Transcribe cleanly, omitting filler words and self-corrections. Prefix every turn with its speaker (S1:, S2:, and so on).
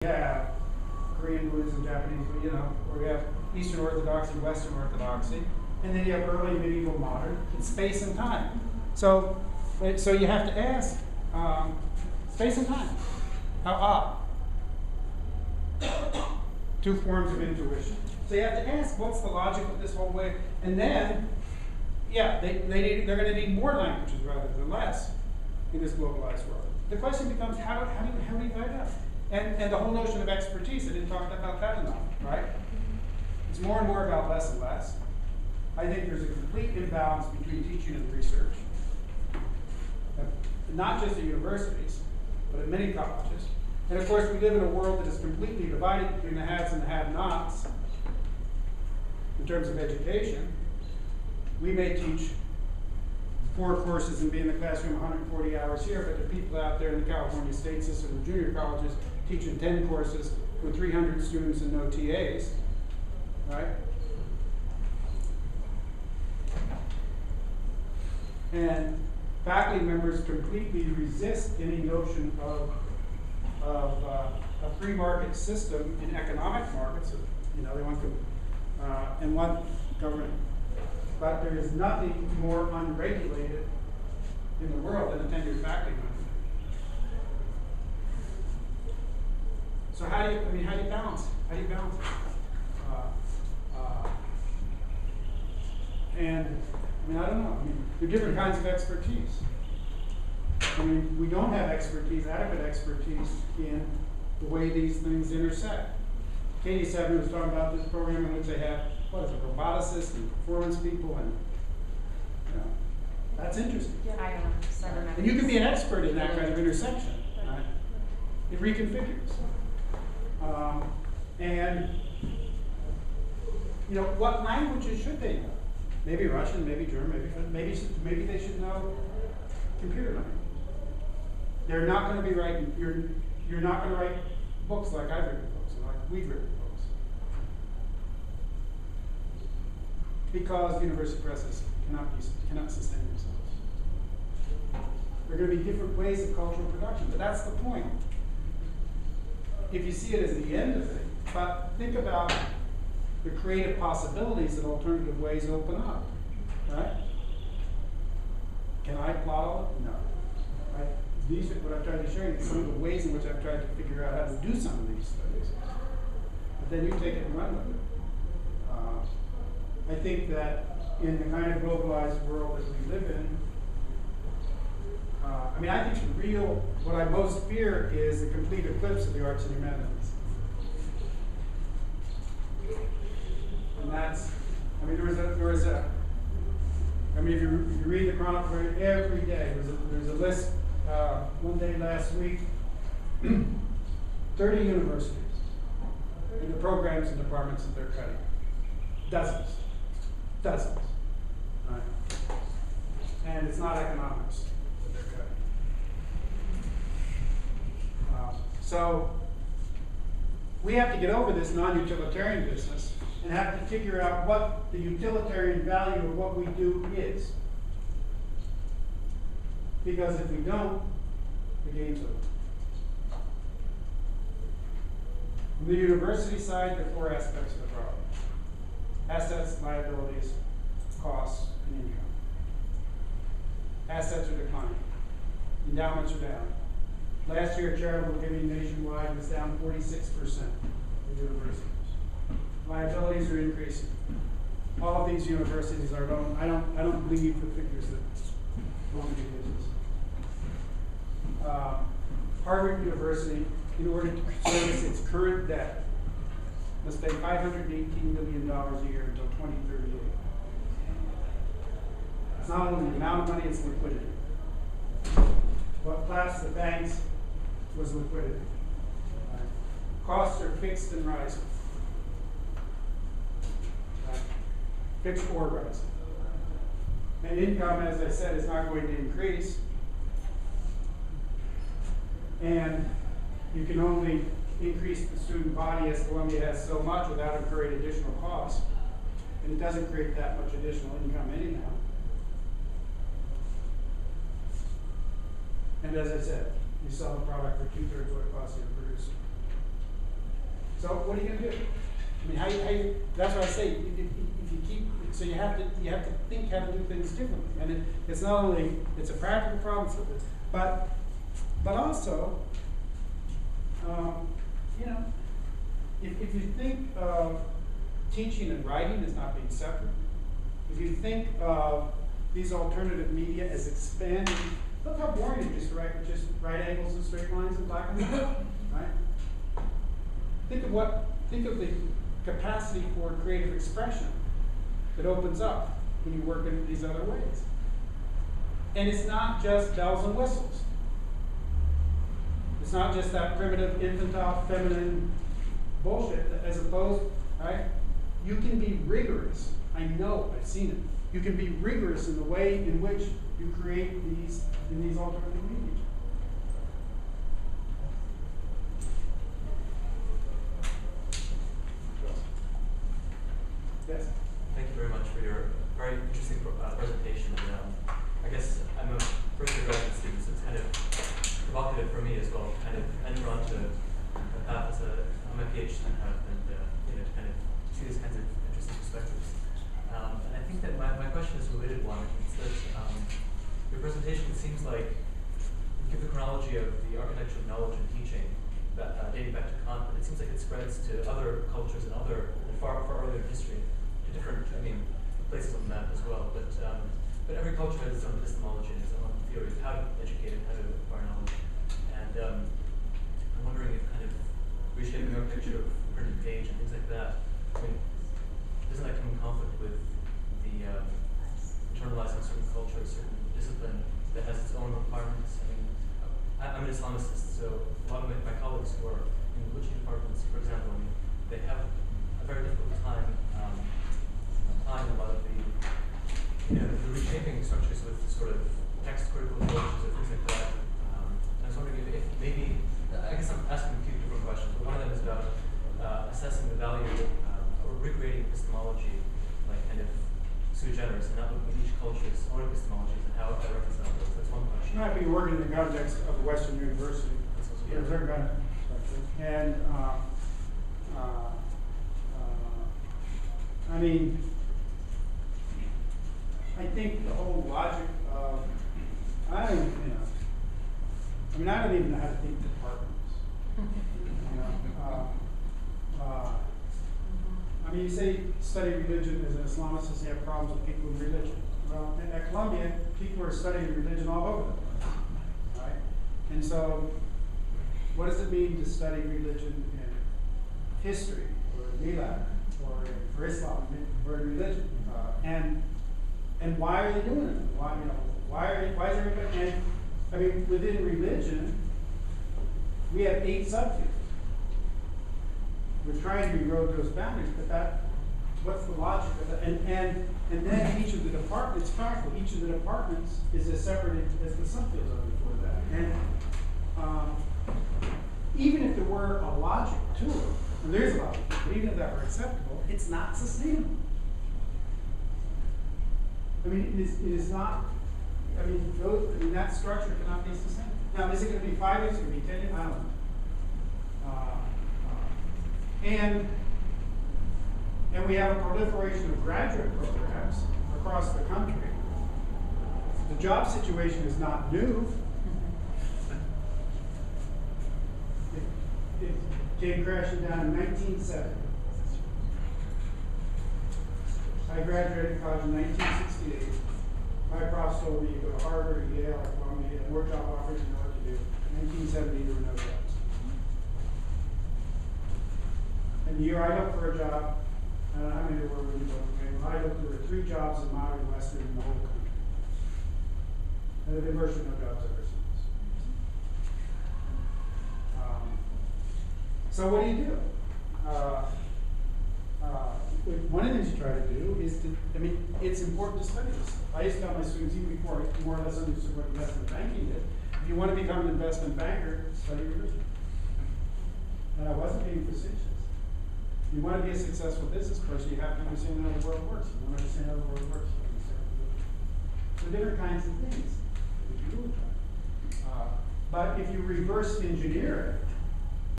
S1: have Korean, Buddhism, Japanese, you know, where we have Eastern Orthodoxy, Western Orthodoxy, and then you have early, medieval, modern. It's space and time. So you have to ask, space and time. How odd. Two forms of intuition. So you have to ask, what's the logic of this whole way? And then, yeah, they're going to need more languages rather than less in this globalized world. The question becomes, how do you guide that? And the whole notion of expertise, I didn't talk about that enough, right? It's more and more about less and less. I think there's a complete imbalance between teaching and research. Not just at universities, but at many colleges. And of course, we live in a world that is completely divided between the haves and the have-nots in terms of education. We may teach 4 courses and be in the classroom 140 hours here, but there are people out there in the California state system and junior colleges teaching 10 courses with 300 students and no TAs, right? And faculty members completely resist any notion of a free market system in economic markets. You know, they want to, and want government. But there is nothing more unregulated in the world than a tenured faculty member. So how do you balance? How do you balance it? And I don't know. There are different kinds of expertise. We don't have expertise, adequate expertise in the way these things intersect. Katie Seven was talking about this program in which they have, roboticists and performance people, and that's interesting.
S2: Yeah,
S1: and you can be an expert in that kind of intersection. Right? It reconfigures. And what languages should they know? Maybe Russian, maybe German, maybe they should know computer language. They're not going to be writing. You're not going to write books like I've written books or like we've written books, because university presses cannot sustain themselves. There are going to be different ways of cultural production, but that's the point. If you see it as the end of it, but think about the creative possibilities that alternative ways open up, right? Can I plot all of it? No. Right? These are what I've tried to show you, some of the ways in which I've tried to figure out how to do some of these studies. But then you take it and run with it. I think that in the kind of globalized world that we live in, I think what I most fear is the complete eclipse of the arts and humanities. And that's, if you read the Chronicle every day, there's a list, one day last week, 30 universities and the programs and departments that they're cutting. Dozens. Right? And it's not economics that they're cutting. So we have to get over this non-utilitarian business and have to figure out what the utilitarian value of what we do is. Because if we don't, the game's over. On the university side, there are 4 aspects of the problem: assets, liabilities, costs, and income. Assets are declining. Endowments are down. Last year, charitable giving nationwide was down 46% for universities. Liabilities are increasing. All of these universities are low. I don't believe the figures that Loan uses. Harvard University, in order to service its current debt, must pay $518 million a year until 2038. It's not only the amount of money, it's liquidity. What collapsed the banks was liquidity. Costs are fixed and rising. Fixed or rising. And income, as I said, is not going to increase. And you can only increase the student body as Columbia has so much without incurring additional costs. And it doesn't create that much additional income anyhow. And as I said, you sell the product for 2/3 what it costs you to produce it. So what are you going to do? I mean, that's what I say. If you keep, so you have to think how to do things differently. And it's not only, it's a practical problem, but also, you know, if you think of teaching and writing as not being separate, if you think of these alternative media as expanding, look how boring it is to write with just right angles and straight lines and black and white, right? Think of the capacity for creative expression that opens up when you work in these other ways. And it's not just bells and whistles. It's not just that primitive, infantile, feminine bullshit, as opposed, right? You can be rigorous. I know, I've seen it. You can be rigorous in the way in which you create these alternative media. Yes?
S2: Thank you very much for your very interesting presentation. And I guess I'm a first-year graduate student, so it's kind of provocative for me as well to kind of enter onto a path as on my PhD path and you know, to kind of see these kinds of interesting perspectives. And I think that my question is a related one. It's that your presentation seems like you give the chronology of the architecture of knowledge and teaching that, dating back to Kant, but it seems like it spreads to other cultures and far earlier history, to different, places on the map as well. But every culture has its own epistemology and its own theories of how to educate and how to acquire knowledge. And I'm wondering if kind of reshaping the architecture of the printed page and things like that, doesn't that come in conflict with the internalizing certain culture, certain discipline that has its own requirements? I'm an Islamicist, so a lot of my colleagues who are in religion departments, for example, they have a very difficult time applying a lot of the reshaping structures with sort of text critical approaches or things like that. And I was wondering if maybe, I guess I'm asking a few different questions, but one of them is about assessing the value or recreating epistemology, like kind of sui generis, and not looking at each culture's own epistemologies and how that reconciles those. That's one question.
S1: You might be working in the context of a Western university. Yeah, certain kind of structure. And I think the whole logic of, I don't even know how to think departments. You say study religion as an Islamicist, you have problems with people in religion. Well, at Columbia, people are studying religion all over the place, right? And so, what does it mean to study religion in history, or in Milad, or for Islam, or in religion? And why are they doing it? Why is everybody? And within religion, we have 8 subfields. We're trying to erode those boundaries, but what's the logic of that? And then each of the departments, practically, each of the departments is as separate as the subfields are before that. And even if there were a logic to it, and there is a logic, but even if that were acceptable, it's not sustainable. It is not. That structure cannot be sustainable. Now, is it going to be 5 years? Is it going to be 10 years? I don't know. And we have a proliferation of graduate programs across the country. The job situation is not new. It came crashing down in 1970. I graduated college in 1968. My prof told me you go to Harvard or Yale or Columbia, and more job offers, you know what to do. In 1970, there were no jobs. And the year I looked for a job, I don't know how many there were when I looked, there were 3 jobs in modern Western in the whole country. And there have been virtually no jobs ever since. So what do? One of the things you try to do is it's important to study this stuff. I used to tell my students, even before I more or less understood what investment banking did, if you want to become an investment banker, study religion. And I wasn't being facetious. If you want to be a successful business person, you have to understand how the world works. You want to understand how the world works. So different kinds of things that you do with that. But if you reverse engineer it,